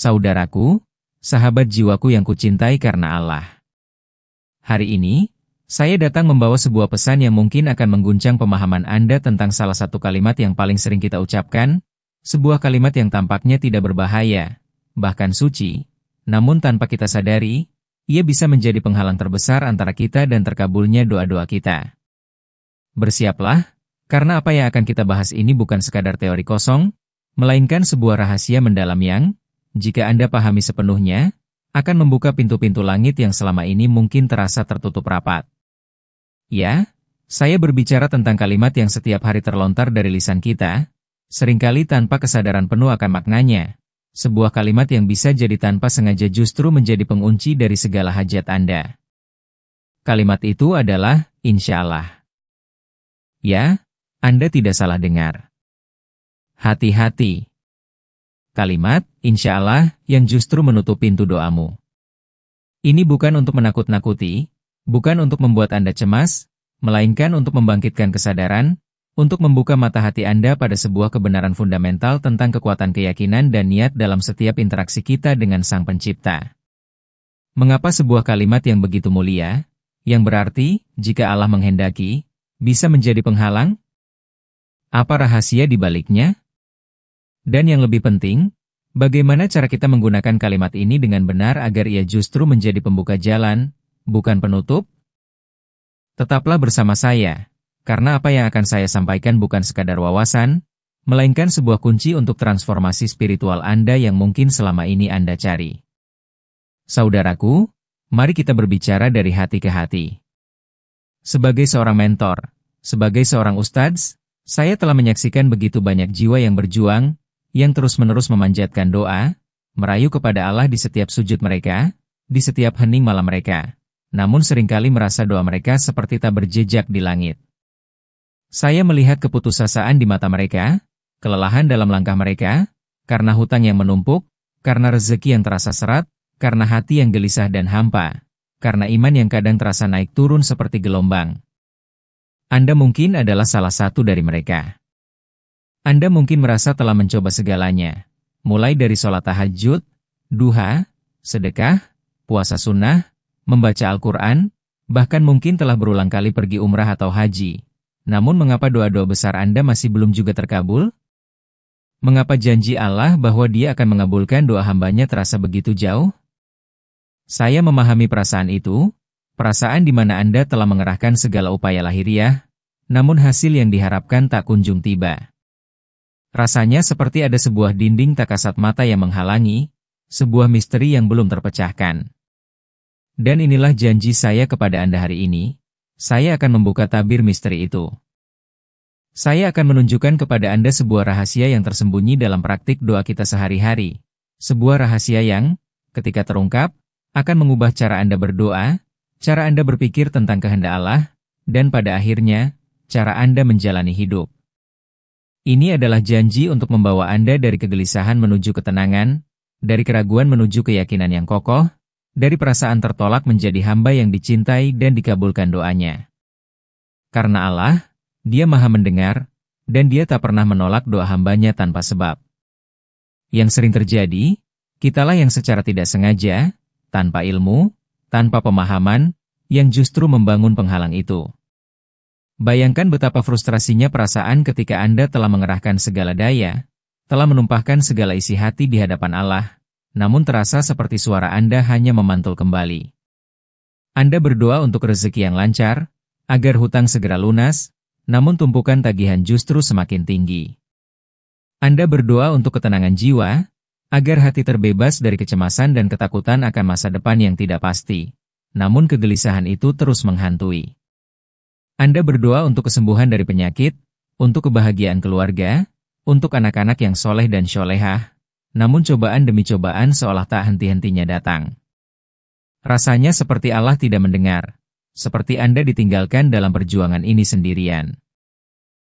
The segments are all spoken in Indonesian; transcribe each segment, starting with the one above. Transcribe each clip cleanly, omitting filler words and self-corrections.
Saudaraku, sahabat jiwaku yang kucintai karena Allah. Hari ini, saya datang membawa sebuah pesan yang mungkin akan mengguncang pemahaman Anda tentang salah satu kalimat yang paling sering kita ucapkan, sebuah kalimat yang tampaknya tidak berbahaya, bahkan suci, namun tanpa kita sadari, ia bisa menjadi penghalang terbesar antara kita dan terkabulnya doa-doa kita. Bersiaplah, karena apa yang akan kita bahas ini bukan sekadar teori kosong, melainkan sebuah rahasia mendalam yang, jika Anda pahami sepenuhnya, akan membuka pintu-pintu langit yang selama ini mungkin terasa tertutup rapat. Ya, saya berbicara tentang kalimat yang setiap hari terlontar dari lisan kita, seringkali tanpa kesadaran penuh akan maknanya. Sebuah kalimat yang bisa jadi tanpa sengaja justru menjadi pengunci dari segala hajat Anda. Kalimat itu adalah, insya Allah. Ya, Anda tidak salah dengar. Hati-hati. Kalimat, insya Allah, yang justru menutup pintu doamu. Ini bukan untuk menakut-nakuti, bukan untuk membuat Anda cemas, melainkan untuk membangkitkan kesadaran, untuk membuka mata hati Anda pada sebuah kebenaran fundamental tentang kekuatan keyakinan dan niat dalam setiap interaksi kita dengan Sang Pencipta. Mengapa sebuah kalimat yang begitu mulia, yang berarti, jika Allah menghendaki, bisa menjadi penghalang? Apa rahasia di baliknya? Dan yang lebih penting, bagaimana cara kita menggunakan kalimat ini dengan benar agar ia justru menjadi pembuka jalan, bukan penutup? Tetaplah bersama saya, karena apa yang akan saya sampaikan bukan sekadar wawasan, melainkan sebuah kunci untuk transformasi spiritual Anda yang mungkin selama ini Anda cari. Saudaraku, mari kita berbicara dari hati ke hati. Sebagai seorang mentor, sebagai seorang ustadz, saya telah menyaksikan begitu banyak jiwa yang berjuang, yang terus-menerus memanjatkan doa, merayu kepada Allah di setiap sujud mereka, di setiap hening malam mereka. Namun seringkali merasa doa mereka seperti tak berjejak di langit. Saya melihat keputusasaan di mata mereka, kelelahan dalam langkah mereka, karena hutang yang menumpuk, karena rezeki yang terasa serat, karena hati yang gelisah dan hampa, karena iman yang kadang terasa naik turun seperti gelombang. Anda mungkin adalah salah satu dari mereka. Anda mungkin merasa telah mencoba segalanya, mulai dari sholat tahajud, duha, sedekah, puasa sunnah, membaca Al-Quran, bahkan mungkin telah berulang kali pergi umrah atau haji. Namun mengapa doa-doa besar Anda masih belum juga terkabul? Mengapa janji Allah bahwa Dia akan mengabulkan doa hambanya terasa begitu jauh? Saya memahami perasaan itu, perasaan di mana Anda telah mengerahkan segala upaya lahiriah, namun hasil yang diharapkan tak kunjung tiba. Rasanya seperti ada sebuah dinding tak kasat mata yang menghalangi, sebuah misteri yang belum terpecahkan. Dan inilah janji saya kepada Anda hari ini, saya akan membuka tabir misteri itu. Saya akan menunjukkan kepada Anda sebuah rahasia yang tersembunyi dalam praktik doa kita sehari-hari. Sebuah rahasia yang, ketika terungkap, akan mengubah cara Anda berdoa, cara Anda berpikir tentang kehendak Allah, dan pada akhirnya, cara Anda menjalani hidup. Ini adalah janji untuk membawa Anda dari kegelisahan menuju ketenangan, dari keraguan menuju keyakinan yang kokoh, dari perasaan tertolak menjadi hamba yang dicintai dan dikabulkan doanya. Karena Allah, Dia Maha mendengar, dan Dia tak pernah menolak doa hambanya tanpa sebab. Yang sering terjadi, kitalah yang secara tidak sengaja, tanpa ilmu, tanpa pemahaman, yang justru membangun penghalang itu. Bayangkan betapa frustrasinya perasaan ketika Anda telah mengerahkan segala daya, telah menumpahkan segala isi hati di hadapan Allah, namun terasa seperti suara Anda hanya memantul kembali. Anda berdoa untuk rezeki yang lancar, agar hutang segera lunas, namun tumpukan tagihan justru semakin tinggi. Anda berdoa untuk ketenangan jiwa, agar hati terbebas dari kecemasan dan ketakutan akan masa depan yang tidak pasti, namun kegelisahan itu terus menghantui. Anda berdoa untuk kesembuhan dari penyakit, untuk kebahagiaan keluarga, untuk anak-anak yang soleh dan syolehah, namun cobaan demi cobaan seolah tak henti-hentinya datang. Rasanya seperti Allah tidak mendengar, seperti Anda ditinggalkan dalam perjuangan ini sendirian.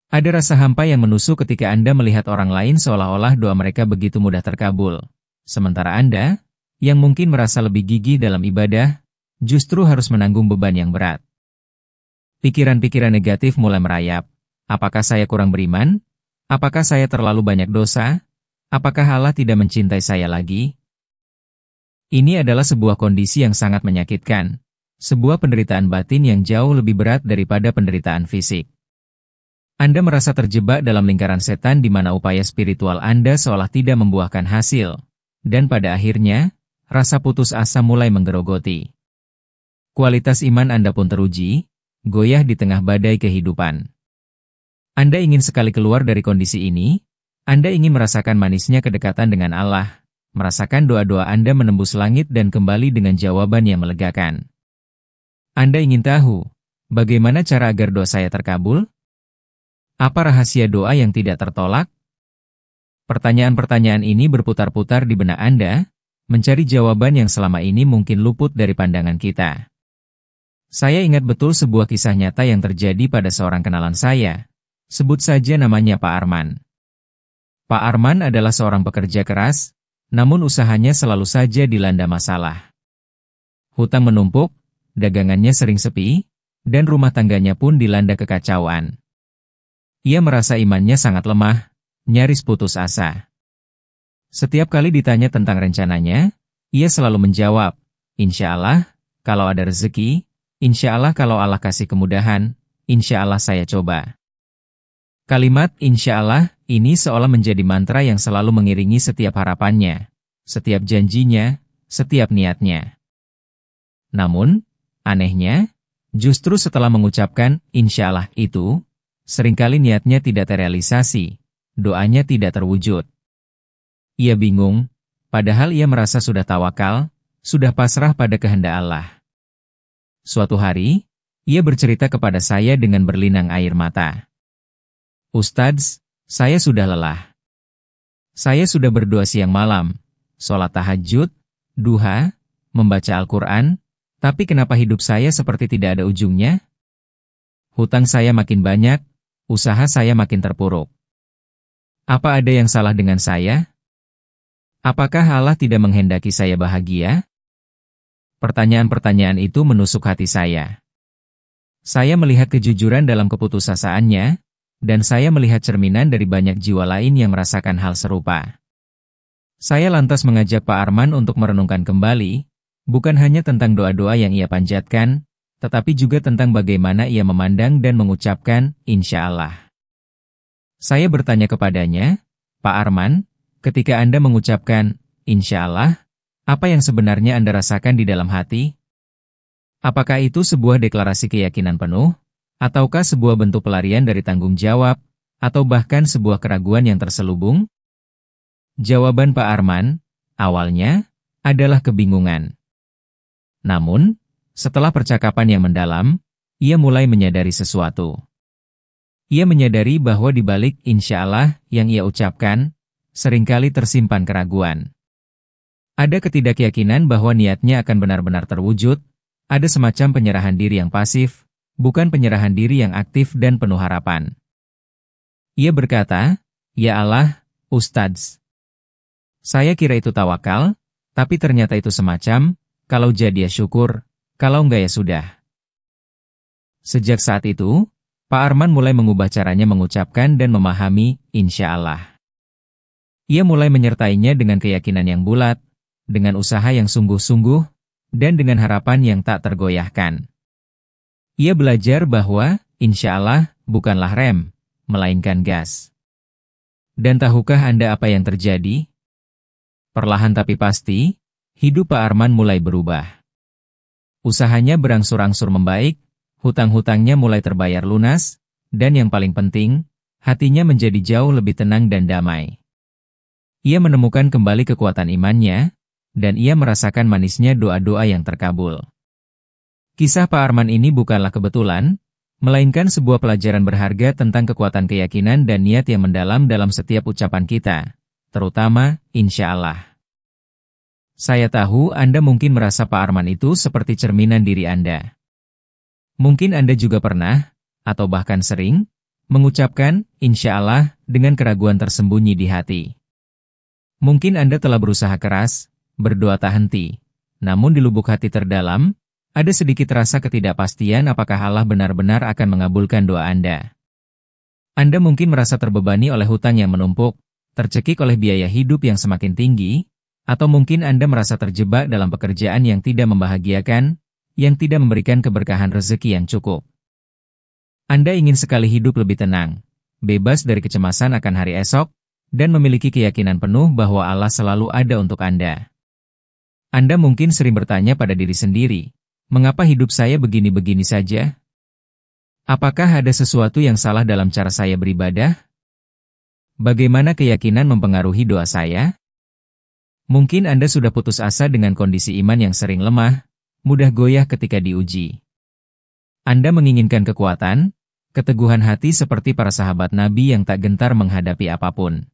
Ada rasa hampa yang menusuk ketika Anda melihat orang lain seolah-olah doa mereka begitu mudah terkabul. Sementara Anda, yang mungkin merasa lebih gigih dalam ibadah, justru harus menanggung beban yang berat. Pikiran-pikiran negatif mulai merayap. Apakah saya kurang beriman? Apakah saya terlalu banyak dosa? Apakah Allah tidak mencintai saya lagi? Ini adalah sebuah kondisi yang sangat menyakitkan, sebuah penderitaan batin yang jauh lebih berat daripada penderitaan fisik. Anda merasa terjebak dalam lingkaran setan di mana upaya spiritual Anda seolah tidak membuahkan hasil, dan pada akhirnya, rasa putus asa mulai menggerogoti. Kualitas iman Anda pun teruji, goyah di tengah badai kehidupan. Anda ingin sekali keluar dari kondisi ini, Anda ingin merasakan manisnya kedekatan dengan Allah, merasakan doa-doa Anda menembus langit dan kembali dengan jawaban yang melegakan. Anda ingin tahu, bagaimana cara agar doa saya terkabul? Apa rahasia doa yang tidak tertolak? Pertanyaan-pertanyaan ini berputar-putar di benak Anda, mencari jawaban yang selama ini mungkin luput dari pandangan kita. Saya ingat betul sebuah kisah nyata yang terjadi pada seorang kenalan saya. Sebut saja namanya Pak Arman. Pak Arman adalah seorang pekerja keras, namun usahanya selalu saja dilanda masalah. Hutang menumpuk, dagangannya sering sepi, dan rumah tangganya pun dilanda kekacauan. Ia merasa imannya sangat lemah, nyaris putus asa. Setiap kali ditanya tentang rencananya, ia selalu menjawab, "Insya Allah, kalau ada rezeki, insya Allah kalau Allah kasih kemudahan, insya Allah saya coba." Kalimat insya Allah ini seolah menjadi mantra yang selalu mengiringi setiap harapannya, setiap janjinya, setiap niatnya. Namun, anehnya, justru setelah mengucapkan insya Allah itu, seringkali niatnya tidak terrealisasi, doanya tidak terwujud. Ia bingung, padahal ia merasa sudah tawakal, sudah pasrah pada kehendak Allah. Suatu hari, ia bercerita kepada saya dengan berlinang air mata. "Ustadz, saya sudah lelah. Saya sudah berdoa siang malam, sholat tahajud, duha, membaca Al-Quran, tapi kenapa hidup saya seperti tidak ada ujungnya? Hutang saya makin banyak, usaha saya makin terpuruk. Apa ada yang salah dengan saya? Apakah Allah tidak menghendaki saya bahagia?" Pertanyaan-pertanyaan itu menusuk hati saya. Saya melihat kejujuran dalam keputusasaannya, dan saya melihat cerminan dari banyak jiwa lain yang merasakan hal serupa. Saya lantas mengajak Pak Arman untuk merenungkan kembali, bukan hanya tentang doa-doa yang ia panjatkan, tetapi juga tentang bagaimana ia memandang dan mengucapkan insya Allah. Saya bertanya kepadanya, "Pak Arman, ketika Anda mengucapkan insya Allah, apa yang sebenarnya Anda rasakan di dalam hati? Apakah itu sebuah deklarasi keyakinan penuh? Ataukah sebuah bentuk pelarian dari tanggung jawab, atau bahkan sebuah keraguan yang terselubung?" Jawaban Pak Arman, awalnya, adalah kebingungan. Namun, setelah percakapan yang mendalam, ia mulai menyadari sesuatu. Ia menyadari bahwa di balik insya Allah yang ia ucapkan, seringkali tersimpan keraguan. Ada ketidakyakinan bahwa niatnya akan benar-benar terwujud, ada semacam penyerahan diri yang pasif, bukan penyerahan diri yang aktif dan penuh harapan. Ia berkata, "Ya Allah, Ustadz, saya kira itu tawakal, tapi ternyata itu semacam, kalau jadi ya syukur, kalau enggak ya sudah." Sejak saat itu, Pak Arman mulai mengubah caranya mengucapkan dan memahami insya Allah. Ia mulai menyertainya dengan keyakinan yang bulat, dengan usaha yang sungguh-sungguh, dan dengan harapan yang tak tergoyahkan. Ia belajar bahwa, insya Allah, bukanlah rem, melainkan gas. Dan tahukah Anda apa yang terjadi? Perlahan tapi pasti, hidup Pak Arman mulai berubah. Usahanya berangsur-angsur membaik, hutang-hutangnya mulai terbayar lunas, dan yang paling penting, hatinya menjadi jauh lebih tenang dan damai. Ia menemukan kembali kekuatan imannya, dan ia merasakan manisnya doa-doa yang terkabul. Kisah Pak Arman ini bukanlah kebetulan, melainkan sebuah pelajaran berharga tentang kekuatan keyakinan dan niat yang mendalam dalam setiap ucapan kita, terutama insya Allah. Saya tahu Anda mungkin merasa Pak Arman itu seperti cerminan diri Anda. Mungkin Anda juga pernah, atau bahkan sering, mengucapkan insya Allah dengan keraguan tersembunyi di hati. Mungkin Anda telah berusaha keras, berdoa tak henti, namun di lubuk hati terdalam, ada sedikit rasa ketidakpastian apakah Allah benar-benar akan mengabulkan doa Anda. Anda mungkin merasa terbebani oleh hutang yang menumpuk, tercekik oleh biaya hidup yang semakin tinggi, Atau mungkin Anda merasa terjebak dalam pekerjaan yang tidak membahagiakan, yang tidak memberikan keberkahan rezeki yang cukup. Anda ingin sekali hidup lebih tenang, bebas dari kecemasan akan hari esok, dan memiliki keyakinan penuh bahwa Allah selalu ada untuk Anda. Anda mungkin sering bertanya pada diri sendiri, mengapa hidup saya begini-begini saja? Apakah ada sesuatu yang salah dalam cara saya beribadah? Bagaimana keyakinan mempengaruhi doa saya? Mungkin Anda sudah putus asa dengan kondisi iman yang sering lemah, mudah goyah ketika diuji. Anda menginginkan kekuatan, keteguhan hati seperti para sahabat Nabi yang tak gentar menghadapi apapun.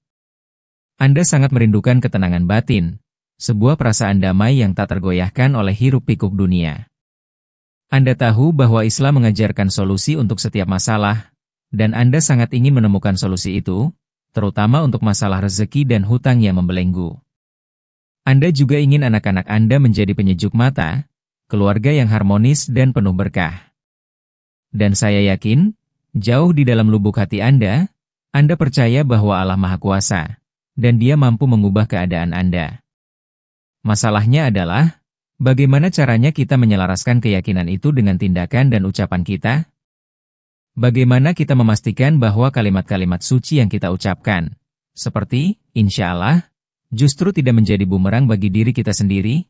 Anda sangat merindukan ketenangan batin, sebuah perasaan damai yang tak tergoyahkan oleh hiruk-pikuk dunia. Anda tahu bahwa Islam mengajarkan solusi untuk setiap masalah, dan Anda sangat ingin menemukan solusi itu, terutama untuk masalah rezeki dan hutang yang membelenggu. Anda juga ingin anak-anak Anda menjadi penyejuk mata, keluarga yang harmonis dan penuh berkah. Dan saya yakin, jauh di dalam lubuk hati Anda percaya bahwa Allah Maha Kuasa, dan Dia mampu mengubah keadaan Anda. Masalahnya adalah, bagaimana caranya kita menyelaraskan keyakinan itu dengan tindakan dan ucapan kita? Bagaimana kita memastikan bahwa kalimat-kalimat suci yang kita ucapkan, seperti, insya Allah, justru tidak menjadi bumerang bagi diri kita sendiri?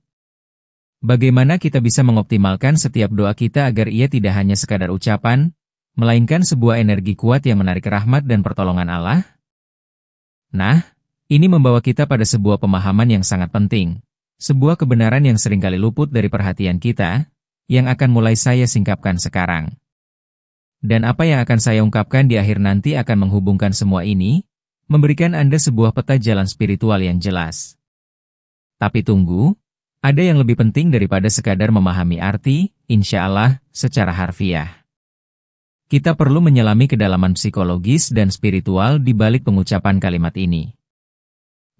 Bagaimana kita bisa mengoptimalkan setiap doa kita agar ia tidak hanya sekadar ucapan, melainkan sebuah energi kuat yang menarik rahmat dan pertolongan Allah? Nah, ini membawa kita pada sebuah pemahaman yang sangat penting, sebuah kebenaran yang seringkali luput dari perhatian kita, yang akan mulai saya singkapkan sekarang. Dan apa yang akan saya ungkapkan di akhir nanti akan menghubungkan semua ini, memberikan Anda sebuah peta jalan spiritual yang jelas. Tapi tunggu, ada yang lebih penting daripada sekadar memahami arti, insya Allah, secara harfiah. Kita perlu menyelami kedalaman psikologis dan spiritual di balik pengucapan kalimat ini.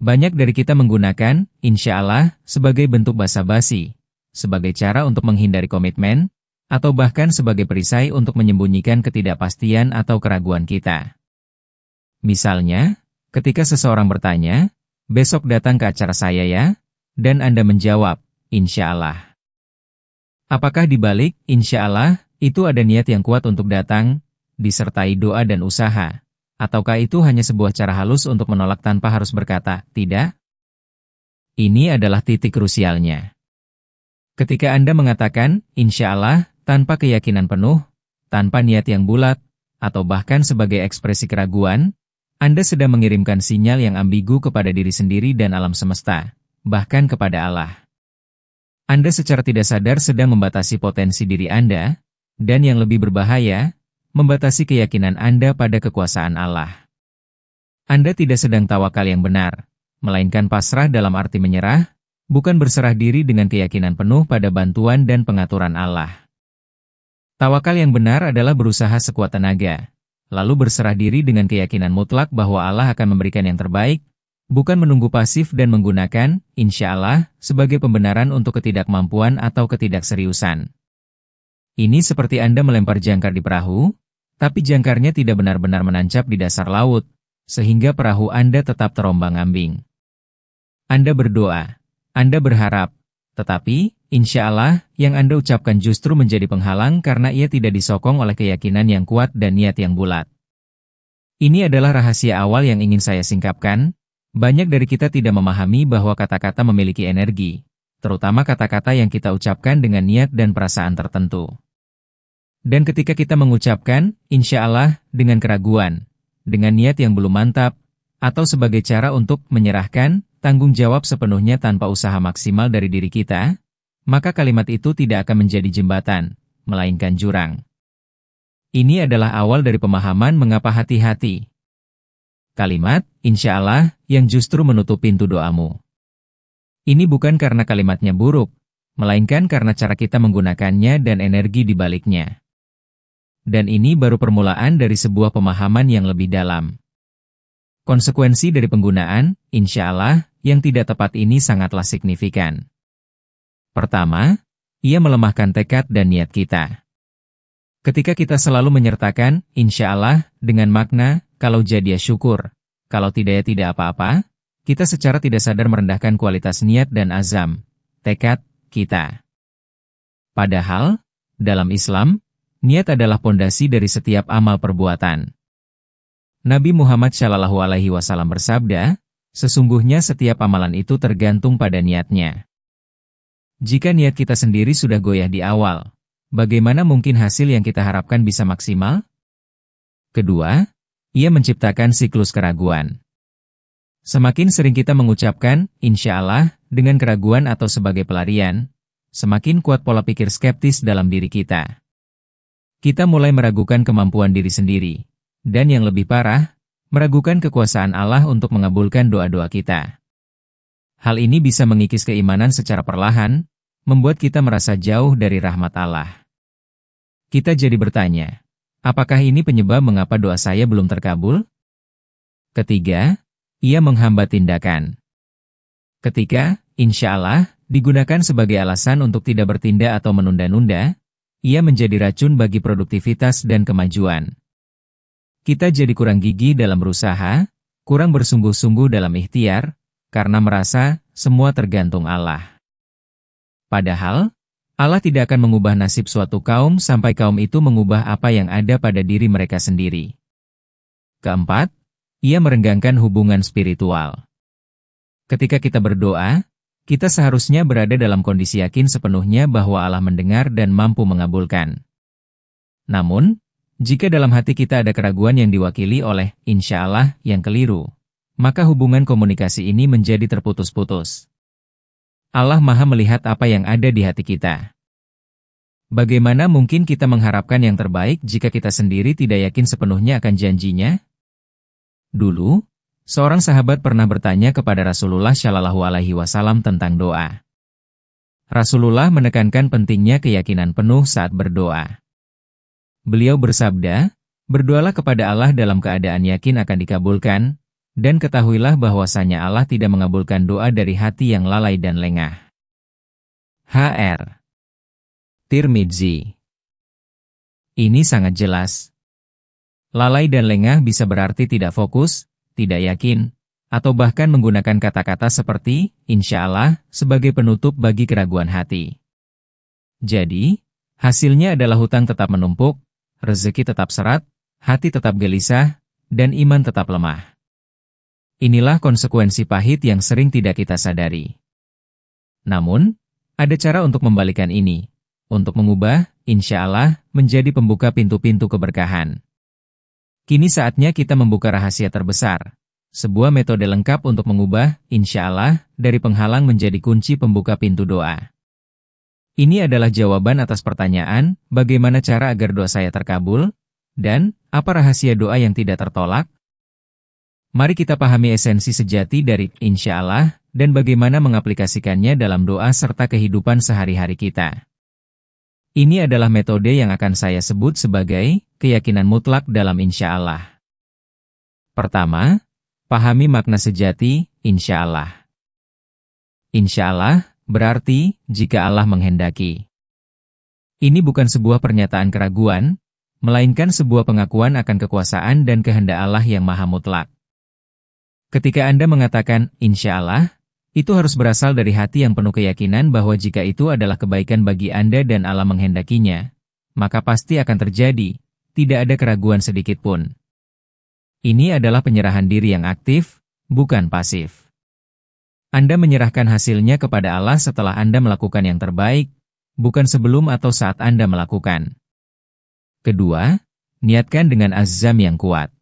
Banyak dari kita menggunakan, insya Allah, sebagai bentuk basa-basi, sebagai cara untuk menghindari komitmen, atau bahkan sebagai perisai untuk menyembunyikan ketidakpastian atau keraguan kita. Misalnya, ketika seseorang bertanya, besok datang ke acara saya ya, dan Anda menjawab, insya Allah. Apakah di balik, insya Allah, itu ada niat yang kuat untuk datang, disertai doa dan usaha? Ataukah itu hanya sebuah cara halus untuk menolak tanpa harus berkata, tidak? Ini adalah titik krusialnya. Ketika Anda mengatakan, insya Allah, tanpa keyakinan penuh, tanpa niat yang bulat, atau bahkan sebagai ekspresi keraguan, Anda sedang mengirimkan sinyal yang ambigu kepada diri sendiri dan alam semesta, bahkan kepada Allah. Anda secara tidak sadar sedang membatasi potensi diri Anda, dan yang lebih berbahaya, membatasi keyakinan Anda pada kekuasaan Allah. Anda tidak sedang tawakal yang benar, melainkan pasrah dalam arti menyerah, bukan berserah diri dengan keyakinan penuh pada bantuan dan pengaturan Allah. Tawakal yang benar adalah berusaha sekuat tenaga, lalu berserah diri dengan keyakinan mutlak bahwa Allah akan memberikan yang terbaik, bukan menunggu pasif dan menggunakan, insya Allah, sebagai pembenaran untuk ketidakmampuan atau ketidakseriusan. Ini seperti Anda melempar jangkar di perahu, tapi jangkarnya tidak benar-benar menancap di dasar laut, sehingga perahu Anda tetap terombang-ambing. Anda berdoa, Anda berharap, tetapi, insya Allah, yang Anda ucapkan justru menjadi penghalang karena ia tidak disokong oleh keyakinan yang kuat dan niat yang bulat. Ini adalah rahasia awal yang ingin saya singkapkan. Banyak dari kita tidak memahami bahwa kata-kata memiliki energi, terutama kata-kata yang kita ucapkan dengan niat dan perasaan tertentu. Dan ketika kita mengucapkan, insya Allah, dengan keraguan, dengan niat yang belum mantap, atau sebagai cara untuk menyerahkan tanggung jawab sepenuhnya tanpa usaha maksimal dari diri kita, maka kalimat itu tidak akan menjadi jembatan, melainkan jurang. Ini adalah awal dari pemahaman mengapa hati-hati. Kalimat, insya Allah, yang justru menutup pintu doamu. Ini bukan karena kalimatnya buruk, melainkan karena cara kita menggunakannya dan energi di baliknya. Dan ini baru permulaan dari sebuah pemahaman yang lebih dalam. Konsekuensi dari penggunaan, insya Allah, yang tidak tepat ini sangatlah signifikan. Pertama, ia melemahkan tekad dan niat kita. Ketika kita selalu menyertakan, insya Allah, dengan makna, kalau jadi ya syukur, kalau tidak ya tidak apa-apa, kita secara tidak sadar merendahkan kualitas niat dan azam, tekad, kita. Padahal, dalam Islam, niat adalah pondasi dari setiap amal perbuatan. Nabi Muhammad SAW bersabda, sesungguhnya setiap amalan itu tergantung pada niatnya. Jika niat kita sendiri sudah goyah di awal, bagaimana mungkin hasil yang kita harapkan bisa maksimal? Kedua, ia menciptakan siklus keraguan. Semakin sering kita mengucapkan, insya Allah, dengan keraguan atau sebagai pelarian, semakin kuat pola pikir skeptis dalam diri kita. Kita mulai meragukan kemampuan diri sendiri. Dan yang lebih parah, meragukan kekuasaan Allah untuk mengabulkan doa-doa kita. Hal ini bisa mengikis keimanan secara perlahan, membuat kita merasa jauh dari rahmat Allah. Kita jadi bertanya, apakah ini penyebab mengapa doa saya belum terkabul? Ketiga, ia menghambat tindakan. Ketika, insya Allah, digunakan sebagai alasan untuk tidak bertindak atau menunda-nunda, ia menjadi racun bagi produktivitas dan kemajuan. Kita jadi kurang gigih dalam berusaha, kurang bersungguh-sungguh dalam ikhtiar, karena merasa semua tergantung Allah. Padahal, Allah tidak akan mengubah nasib suatu kaum sampai kaum itu mengubah apa yang ada pada diri mereka sendiri. Keempat, ia merenggangkan hubungan spiritual. Ketika kita berdoa, kita seharusnya berada dalam kondisi yakin sepenuhnya bahwa Allah mendengar dan mampu mengabulkan. Namun, jika dalam hati kita ada keraguan yang diwakili oleh insya Allah yang keliru, maka hubungan komunikasi ini menjadi terputus-putus. Allah Maha melihat apa yang ada di hati kita. Bagaimana mungkin kita mengharapkan yang terbaik jika kita sendiri tidak yakin sepenuhnya akan janjinya? Dulu, seorang sahabat pernah bertanya kepada Rasulullah SAW tentang doa. Rasulullah menekankan pentingnya keyakinan penuh saat berdoa. Beliau bersabda, berdoalah kepada Allah dalam keadaan yakin akan dikabulkan, dan ketahuilah bahwasanya Allah tidak mengabulkan doa dari hati yang lalai dan lengah. H.R. Tirmidzi. Ini sangat jelas. Lalai dan lengah bisa berarti tidak fokus, tidak yakin, atau bahkan menggunakan kata-kata seperti, insya Allah, sebagai penutup bagi keraguan hati. Jadi, hasilnya adalah hutang tetap menumpuk, rezeki tetap seret, hati tetap gelisah, dan iman tetap lemah. Inilah konsekuensi pahit yang sering tidak kita sadari. Namun, ada cara untuk membalikan ini, untuk mengubah, insya Allah, menjadi pembuka pintu-pintu keberkahan. Kini saatnya kita membuka rahasia terbesar, sebuah metode lengkap untuk mengubah, insya Allah, dari penghalang menjadi kunci pembuka pintu doa. Ini adalah jawaban atas pertanyaan, bagaimana cara agar doa saya terkabul, dan apa rahasia doa yang tidak tertolak? Mari kita pahami esensi sejati dari insya Allah, dan bagaimana mengaplikasikannya dalam doa serta kehidupan sehari-hari kita. Ini adalah metode yang akan saya sebut sebagai keyakinan mutlak dalam insya Allah. Pertama, pahami makna sejati insya Allah. Insya Allah berarti, jika Allah menghendaki. Ini bukan sebuah pernyataan keraguan, melainkan sebuah pengakuan akan kekuasaan dan kehendak Allah yang maha mutlak. Ketika Anda mengatakan, insya Allah, itu harus berasal dari hati yang penuh keyakinan bahwa jika itu adalah kebaikan bagi Anda dan Allah menghendakinya, maka pasti akan terjadi, tidak ada keraguan sedikit pun. Ini adalah penyerahan diri yang aktif, bukan pasif. Anda menyerahkan hasilnya kepada Allah setelah Anda melakukan yang terbaik, bukan sebelum atau saat Anda melakukan. Kedua, niatkan dengan azam yang kuat.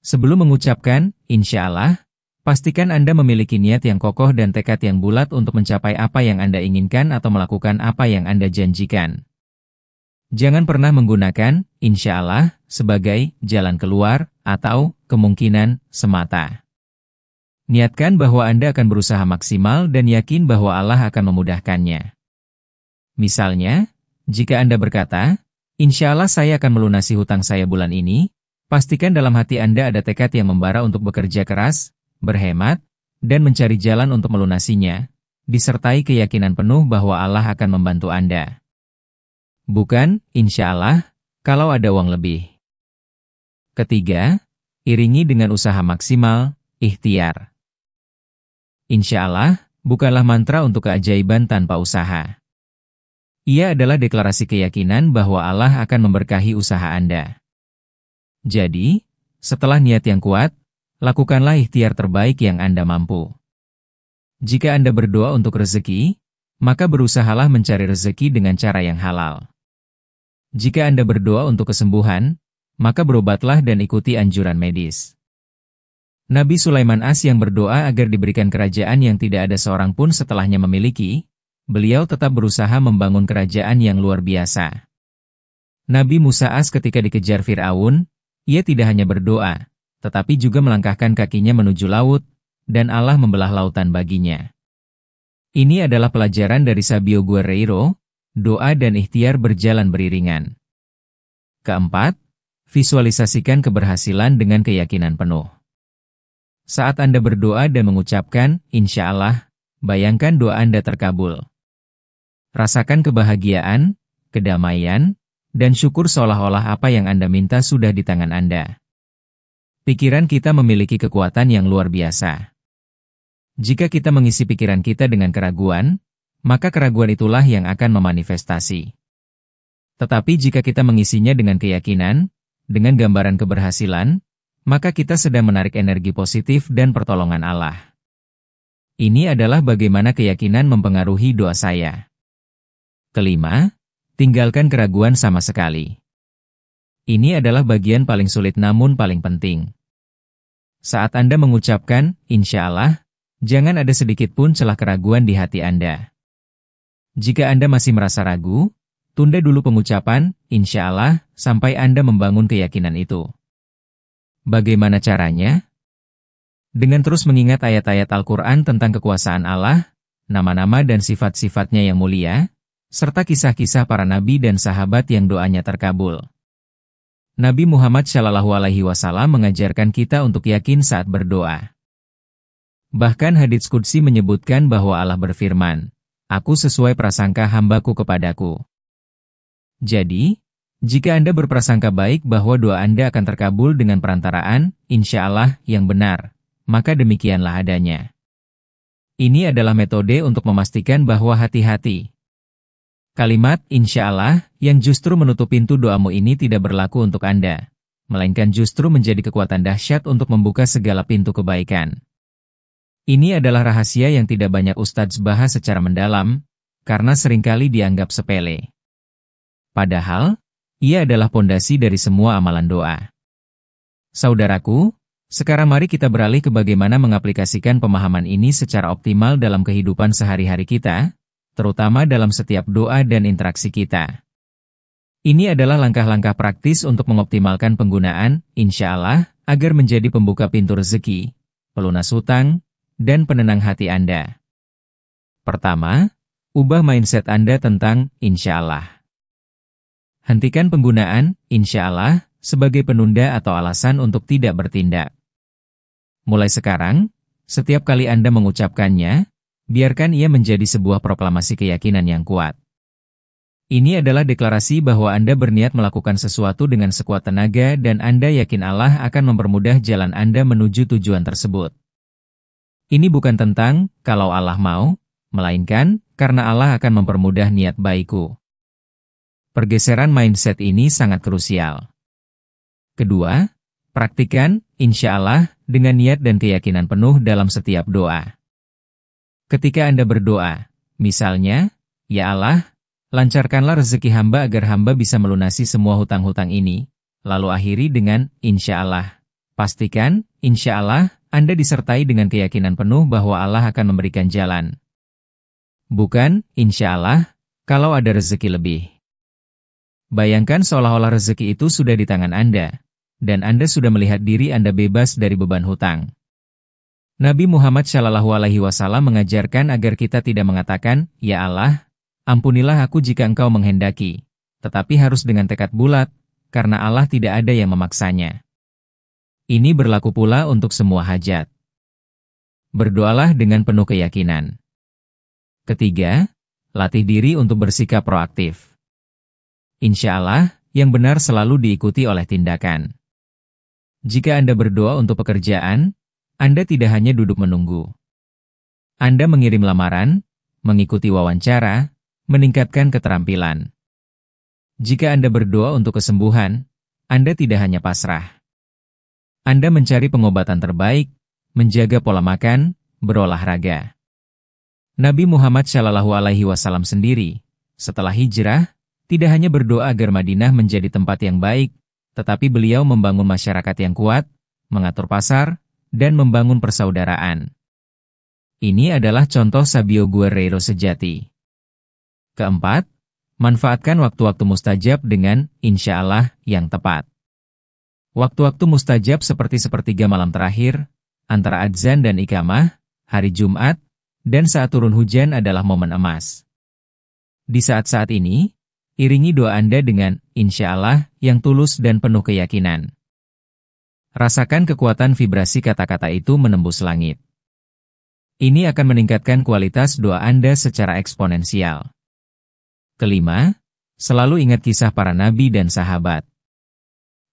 Sebelum mengucapkan, insya Allah, pastikan Anda memiliki niat yang kokoh dan tekad yang bulat untuk mencapai apa yang Anda inginkan atau melakukan apa yang Anda janjikan. Jangan pernah menggunakan, insya Allah, sebagai jalan keluar atau kemungkinan semata. Niatkan bahwa Anda akan berusaha maksimal dan yakin bahwa Allah akan memudahkannya. Misalnya, jika Anda berkata, insya Allah saya akan melunasi hutang saya bulan ini, pastikan dalam hati Anda ada tekad yang membara untuk bekerja keras, berhemat, dan mencari jalan untuk melunasinya, disertai keyakinan penuh bahwa Allah akan membantu Anda. Bukan, insya Allah, kalau ada uang lebih. Ketiga, iringi dengan usaha maksimal, ikhtiar. Insya Allah, bukanlah mantra untuk keajaiban tanpa usaha. Ia adalah deklarasi keyakinan bahwa Allah akan memberkahi usaha Anda. Jadi, setelah niat yang kuat, lakukanlah ikhtiar terbaik yang Anda mampu. Jika Anda berdoa untuk rezeki, maka berusahalah mencari rezeki dengan cara yang halal. Jika Anda berdoa untuk kesembuhan, maka berobatlah dan ikuti anjuran medis. Nabi Sulaiman As yang berdoa agar diberikan kerajaan yang tidak ada seorang pun setelahnya memiliki, beliau tetap berusaha membangun kerajaan yang luar biasa. Nabi Musa As ketika dikejar Fir'aun, ia tidak hanya berdoa, tetapi juga melangkahkan kakinya menuju laut, dan Allah membelah lautan baginya. Ini adalah pelajaran dari Sabio Guerreiro, doa dan ikhtiar berjalan beriringan. Keempat, visualisasikan keberhasilan dengan keyakinan penuh. Saat Anda berdoa dan mengucapkan, insya Allah, bayangkan doa Anda terkabul. Rasakan kebahagiaan, kedamaian, dan syukur seolah-olah apa yang Anda minta sudah di tangan Anda. Pikiran kita memiliki kekuatan yang luar biasa. Jika kita mengisi pikiran kita dengan keraguan, maka keraguan itulah yang akan memanifestasi. Tetapi jika kita mengisinya dengan keyakinan, dengan gambaran keberhasilan, maka kita sedang menarik energi positif dan pertolongan Allah. Ini adalah bagaimana keyakinan mempengaruhi doa saya. Kelima, tinggalkan keraguan sama sekali. Ini adalah bagian paling sulit namun paling penting. Saat Anda mengucapkan, insya Allah, jangan ada sedikit pun celah keraguan di hati Anda. Jika Anda masih merasa ragu, tunda dulu pengucapan, insya Allah, sampai Anda membangun keyakinan itu. Bagaimana caranya? Dengan terus mengingat ayat-ayat Al-Quran tentang kekuasaan Allah, nama-nama dan sifat-sifatnya yang mulia, serta kisah-kisah para nabi dan sahabat yang doanya terkabul. Nabi Muhammad SAW mengajarkan kita untuk yakin saat berdoa. Bahkan hadits qudsi menyebutkan bahwa Allah berfirman, "Aku sesuai prasangka hambaku kepadaku." Jadi, jika Anda berprasangka baik bahwa doa Anda akan terkabul dengan perantaraan, insya Allah, yang benar, maka demikianlah adanya. Ini adalah metode untuk memastikan bahwa hati-hati. Kalimat, insya Allah, yang justru menutup pintu doamu ini tidak berlaku untuk Anda, melainkan justru menjadi kekuatan dahsyat untuk membuka segala pintu kebaikan. Ini adalah rahasia yang tidak banyak ustadz bahas secara mendalam, karena seringkali dianggap sepele. Padahal, ia adalah pondasi dari semua amalan doa. Saudaraku, sekarang mari kita beralih ke bagaimana mengaplikasikan pemahaman ini secara optimal dalam kehidupan sehari-hari kita, terutama dalam setiap doa dan interaksi kita. Ini adalah langkah-langkah praktis untuk mengoptimalkan penggunaan, insya Allah, agar menjadi pembuka pintu rezeki, pelunas hutang, dan penenang hati Anda. Pertama, ubah mindset Anda tentang insya Allah. Hentikan penggunaan, insya Allah, sebagai penunda atau alasan untuk tidak bertindak. Mulai sekarang, setiap kali Anda mengucapkannya, biarkan ia menjadi sebuah proklamasi keyakinan yang kuat. Ini adalah deklarasi bahwa Anda berniat melakukan sesuatu dengan sekuat tenaga dan Anda yakin Allah akan mempermudah jalan Anda menuju tujuan tersebut. Ini bukan tentang, kalau Allah mau, melainkan, karena Allah akan mempermudah niat baikku. Pergeseran mindset ini sangat krusial. Kedua, praktikan, insya Allah, dengan niat dan keyakinan penuh dalam setiap doa. Ketika Anda berdoa, misalnya, ya Allah, lancarkanlah rezeki hamba agar hamba bisa melunasi semua hutang-hutang ini, lalu akhiri dengan, insya Allah. Pastikan, insya Allah, Anda disertai dengan keyakinan penuh bahwa Allah akan memberikan jalan. Bukan, insya Allah, kalau ada rezeki lebih. Bayangkan seolah-olah rezeki itu sudah di tangan Anda, dan Anda sudah melihat diri Anda bebas dari beban hutang. Nabi Muhammad SAW mengajarkan agar kita tidak mengatakan, ya Allah, ampunilah aku jika Engkau menghendaki, tetapi harus dengan tekad bulat, karena Allah tidak ada yang memaksanya. Ini berlaku pula untuk semua hajat. Berdoalah dengan penuh keyakinan. Ketiga, latih diri untuk bersikap proaktif. Insya Allah, yang benar selalu diikuti oleh tindakan. Jika Anda berdoa untuk pekerjaan, Anda tidak hanya duduk menunggu. Anda mengirim lamaran, mengikuti wawancara, meningkatkan keterampilan. Jika Anda berdoa untuk kesembuhan, Anda tidak hanya pasrah. Anda mencari pengobatan terbaik, menjaga pola makan, berolahraga. Nabi Muhammad SAW sendiri, setelah hijrah, tidak hanya berdoa agar Madinah menjadi tempat yang baik, tetapi beliau membangun masyarakat yang kuat, mengatur pasar, dan membangun persaudaraan. Ini adalah contoh Sabio Guerreiro sejati. Keempat, manfaatkan waktu-waktu mustajab dengan insya Allah yang tepat. Waktu-waktu mustajab seperti sepertiga malam terakhir, antara adzan dan iqamah, hari Jumat, dan saat turun hujan adalah momen emas. Di saat-saat ini, iringi doa Anda dengan insya Allah yang tulus dan penuh keyakinan. Rasakan kekuatan vibrasi kata-kata itu menembus langit. Ini akan meningkatkan kualitas doa Anda secara eksponensial. Kelima, selalu ingat kisah para nabi dan sahabat.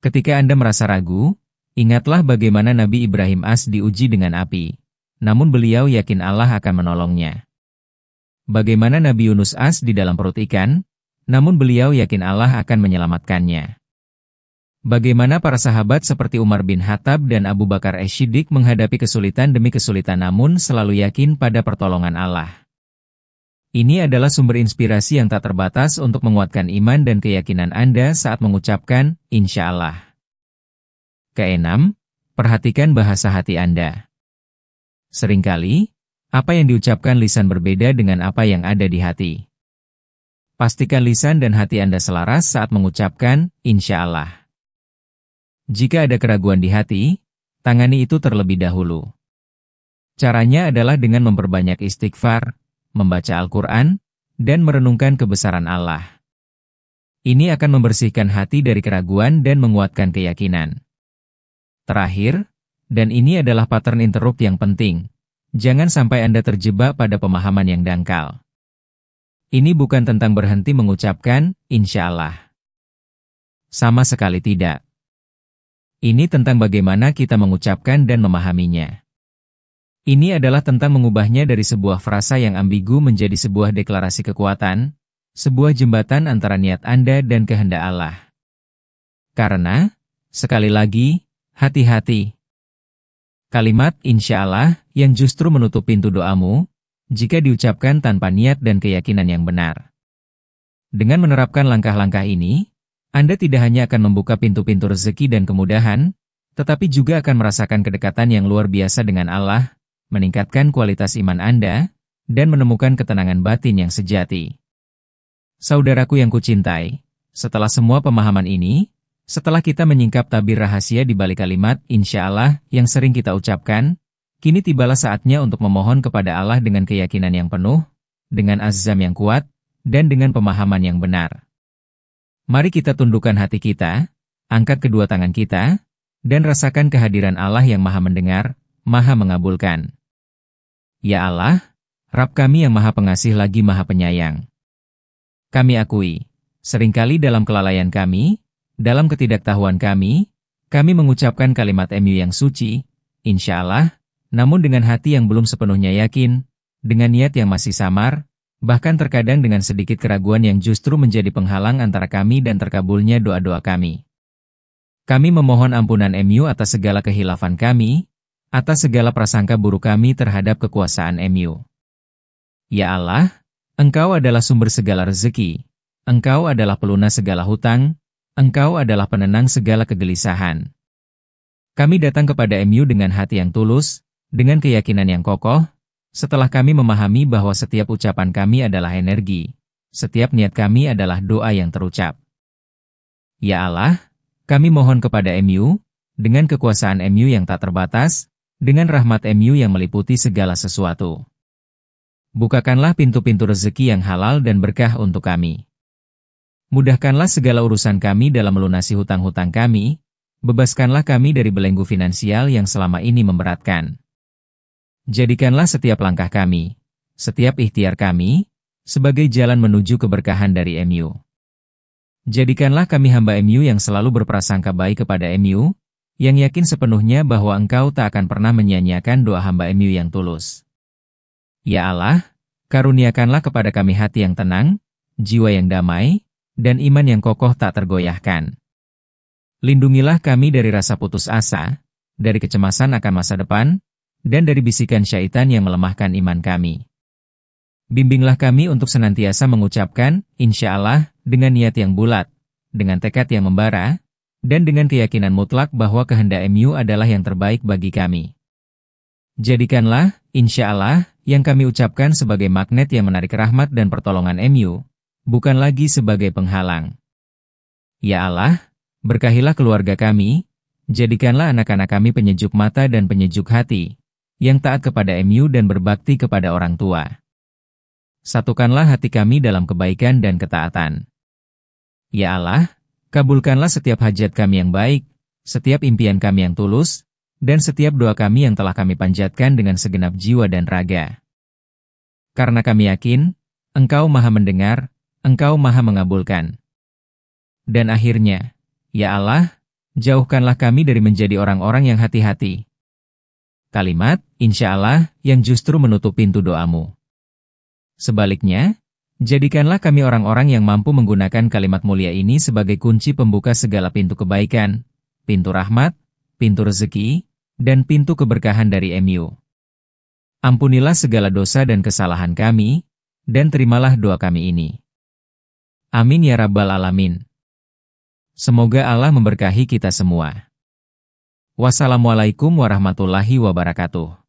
Ketika Anda merasa ragu, ingatlah bagaimana Nabi Ibrahim diuji dengan api, namun beliau yakin Allah akan menolongnya. Bagaimana Nabi Yunus di dalam perut ikan, namun beliau yakin Allah akan menyelamatkannya. Bagaimana para sahabat seperti Umar bin Khattab dan Abu Bakar As-Siddiq menghadapi kesulitan demi kesulitan namun selalu yakin pada pertolongan Allah. Ini adalah sumber inspirasi yang tak terbatas untuk menguatkan iman dan keyakinan Anda saat mengucapkan insya Allah. Keenam, perhatikan bahasa hati Anda. Seringkali, apa yang diucapkan lisan berbeda dengan apa yang ada di hati. Pastikan lisan dan hati Anda selaras saat mengucapkan insya Allah. Jika ada keraguan di hati, tangani itu terlebih dahulu. Caranya adalah dengan memperbanyak istighfar, membaca Al-Quran, dan merenungkan kebesaran Allah. Ini akan membersihkan hati dari keraguan dan menguatkan keyakinan. Terakhir, dan ini adalah pattern interrupt yang penting, jangan sampai Anda terjebak pada pemahaman yang dangkal. Ini bukan tentang berhenti mengucapkan insya Allah. Sama sekali tidak. Ini tentang bagaimana kita mengucapkan dan memahaminya. Ini adalah tentang mengubahnya dari sebuah frasa yang ambigu menjadi sebuah deklarasi kekuatan, sebuah jembatan antara niat Anda dan kehendak Allah. Karena, sekali lagi, hati-hati. Kalimat insya Allah yang justru menutup pintu doamu, jika diucapkan tanpa niat dan keyakinan yang benar. Dengan menerapkan langkah-langkah ini, Anda tidak hanya akan membuka pintu-pintu rezeki dan kemudahan, tetapi juga akan merasakan kedekatan yang luar biasa dengan Allah, meningkatkan kualitas iman Anda, dan menemukan ketenangan batin yang sejati. Saudaraku yang kucintai, setelah semua pemahaman ini, setelah kita menyingkap tabir rahasia di balik kalimat insya Allah yang sering kita ucapkan, kini tibalah saatnya untuk memohon kepada Allah dengan keyakinan yang penuh, dengan azam yang kuat, dan dengan pemahaman yang benar. Mari kita tundukkan hati kita, angkat kedua tangan kita, dan rasakan kehadiran Allah yang Maha Mendengar, Maha Mengabulkan. Ya Allah, Rabb kami yang Maha Pengasih lagi Maha Penyayang. Kami akui, seringkali dalam kelalaian kami, dalam ketidaktahuan kami mengucapkan kalimat MU yang suci, insya Allah, namun dengan hati yang belum sepenuhnya yakin, dengan niat yang masih samar, bahkan terkadang dengan sedikit keraguan yang justru menjadi penghalang antara kami dan terkabulnya doa-doa kami. Kami memohon ampunan MU atas segala kehilafan kami, atas segala prasangka buruk kami terhadap kekuasaan MU. Ya Allah, Engkau adalah sumber segala rezeki, Engkau adalah pelunas segala hutang, Engkau adalah penenang segala kegelisahan. Kami datang kepada MU dengan hati yang tulus, dengan keyakinan yang kokoh, setelah kami memahami bahwa setiap ucapan kami adalah energi, setiap niat kami adalah doa yang terucap. Ya Allah, kami mohon kepada MU, dengan kekuasaan MU yang tak terbatas, dengan rahmat MU yang meliputi segala sesuatu. Bukakanlah pintu-pintu rezeki yang halal dan berkah untuk kami. Mudahkanlah segala urusan kami dalam melunasi hutang-hutang kami, bebaskanlah kami dari belenggu finansial yang selama ini memberatkan. Jadikanlah setiap langkah kami, setiap ikhtiar kami, sebagai jalan menuju keberkahan dari MU. Jadikanlah kami hamba MU yang selalu berprasangka baik kepada MU, yang yakin sepenuhnya bahwa Engkau tak akan pernah menyia-nyiakan doa hamba MU yang tulus. Ya Allah, karuniakanlah kepada kami hati yang tenang, jiwa yang damai, dan iman yang kokoh tak tergoyahkan. Lindungilah kami dari rasa putus asa, dari kecemasan akan masa depan, dan dari bisikan syaitan yang melemahkan iman kami. Bimbinglah kami untuk senantiasa mengucapkan, insya Allah, dengan niat yang bulat, dengan tekad yang membara, dan dengan keyakinan mutlak bahwa kehendak MU adalah yang terbaik bagi kami. Jadikanlah, insya Allah, yang kami ucapkan sebagai magnet yang menarik rahmat dan pertolongan MU, bukan lagi sebagai penghalang. Ya Allah, berkahilah keluarga kami, jadikanlah anak-anak kami penyejuk mata dan penyejuk hati, yang taat kepada MU dan berbakti kepada orang tua. Satukanlah hati kami dalam kebaikan dan ketaatan. Ya Allah, kabulkanlah setiap hajat kami yang baik, setiap impian kami yang tulus, dan setiap doa kami yang telah kami panjatkan dengan segenap jiwa dan raga. Karena kami yakin, Engkau Maha Mendengar, Engkau Maha Mengabulkan. Dan akhirnya, ya Allah, jauhkanlah kami dari menjadi orang-orang yang hati-hati. Kalimat, insya Allah, yang justru menutup pintu doamu. Sebaliknya, jadikanlah kami orang-orang yang mampu menggunakan kalimat mulia ini sebagai kunci pembuka segala pintu kebaikan, pintu rahmat, pintu rezeki, dan pintu keberkahan dari MU. Ampunilah segala dosa dan kesalahan kami, dan terimalah doa kami ini. Amin ya Rabbal Alamin. Semoga Allah memberkahi kita semua. Wassalamualaikum warahmatullahi wabarakatuh.